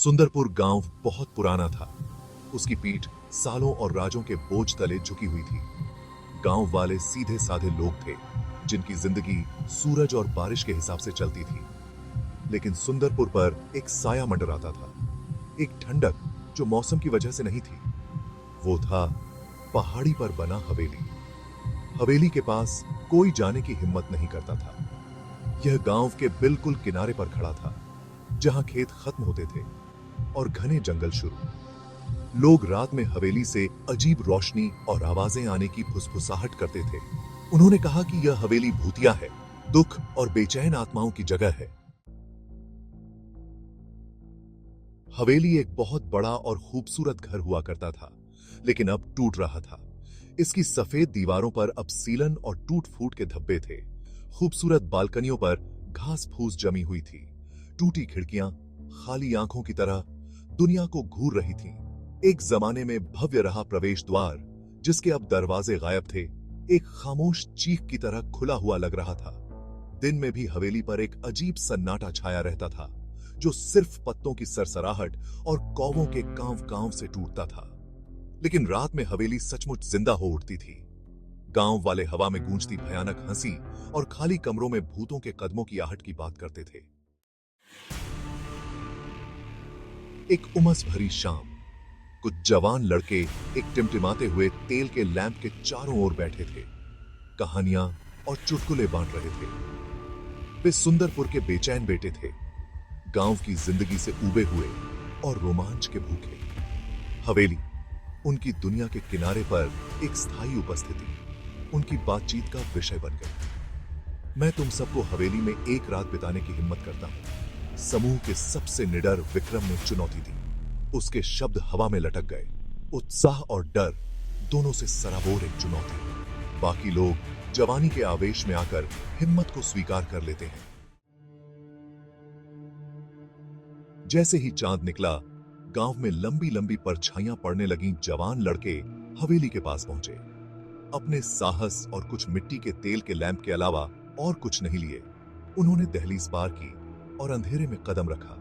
सुंदरपुर गांव बहुत पुराना था। उसकी पीठ सालों और राजों के बोझ तले झुकी हुई थी। गांव वाले सीधे साधे लोग थे, जिनकी जिंदगी सूरज और बारिश के हिसाब से चलती थी। लेकिन सुंदरपुर पर एक साया मंडराता था, एक ठंडक जो मौसम की वजह से नहीं थी। वो था पहाड़ी पर बना हवेली। हवेली के पास कोई जाने की हिम्मत नहीं करता था। यह गांव के बिल्कुल किनारे पर खड़ा था, जहां खेत खत्म होते थे और घने जंगल शुरू। लोग रात में हवेली से अजीब रोशनी और आवाजें आने की फुसफुसाहट करते थे। उन्होंने कहा कि यह हवेली भूतिया है, दुख और बेचैन आत्माओं की जगह है। हवेली एक बहुत बड़ा और खूबसूरत घर हुआ करता था, लेकिन अब टूट रहा था। इसकी सफेद दीवारों पर अब सीलन और टूट फूट के धब्बे थे। खूबसूरत बालकनियों पर घास फूस जमी हुई थी। टूटी खिड़कियां खाली आंखों की तरह दुनिया को घूर रही थीं। एक जमाने में भव्य रहा प्रवेश द्वार, जिसके अब दरवाजे गायब थे, एक खामोश चीख की तरह खुला हुआ लग रहा था। दिन में भी हवेली पर एक अजीब सन्नाटा छाया रहता था, जो सिर्फ पत्तों की सरसराहट और कौवों के कांव कांव से टूटता था। लेकिन रात में हवेली सचमुच जिंदा हो उठती थी। गांव वाले हवा में गूंजती भयानक हंसी और खाली कमरों में भूतों के कदमों की आहट की बात करते थे। एक उमस भरी शाम, कुछ जवान लड़के एक टिमटिमाते हुए तेल के लैंप के चारों ओर बैठे थे। कहानियां और चुटकुले बांट रहे थे। वे सुंदरपुर के बेचैन बेटे थे, गांव की जिंदगी से उबे हुए और रोमांच के भूखे। हवेली उनकी दुनिया के किनारे पर एक स्थायी उपस्थिति, उनकी बातचीत का विषय बन गई। मैं तुम सबको हवेली में एक रात बिताने की हिम्मत करता हूं। समूह के सबसे निडर विक्रम ने चुनौती दी। उसके शब्द हवा में लटक गए, उत्साह और डर दोनों से सराबोर एक चुनौती। बाकी लोग जवानी के आवेश में आकर हिम्मत को स्वीकार कर लेते हैं। जैसे ही चांद निकला, गांव में लंबी लंबी परछाइयां पड़ने लगीं। जवान लड़के हवेली के पास पहुंचे। अपने साहस और कुछ मिट्टी के तेल के लैंप के अलावा और कुछ नहीं लिए। उन्होंने दहलीज पार की और अंधेरे में कदम रखा।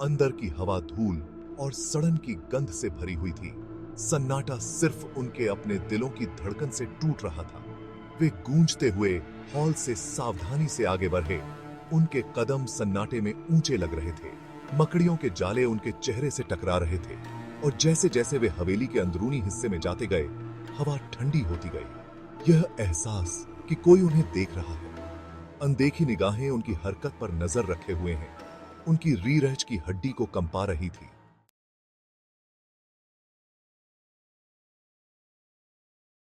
अंदर की हवा धूल और सड़न की गंध से भरी हुई थी। सन्नाटा सिर्फ उनके अपने दिलों की धड़कन से टूट रहा था। वे गूंजते हुए हॉल से सावधानी से आगे बढ़े। उनके कदम सन्नाटे में ऊंचे लग रहे थे। मकड़ियों के जाले उनके चेहरे से टकरा रहे थे और जैसे जैसे वे हवेली के अंदरूनी हिस्से में जाते गए, हवा ठंडी होती गई। यह एहसास कि कोई उन्हें देख रहा है। अनदेखी निगाहें उनकी हरकत पर नजर रखे हुए हैं। उनकी रीढ़ की हड्डी को कंपा रही थी।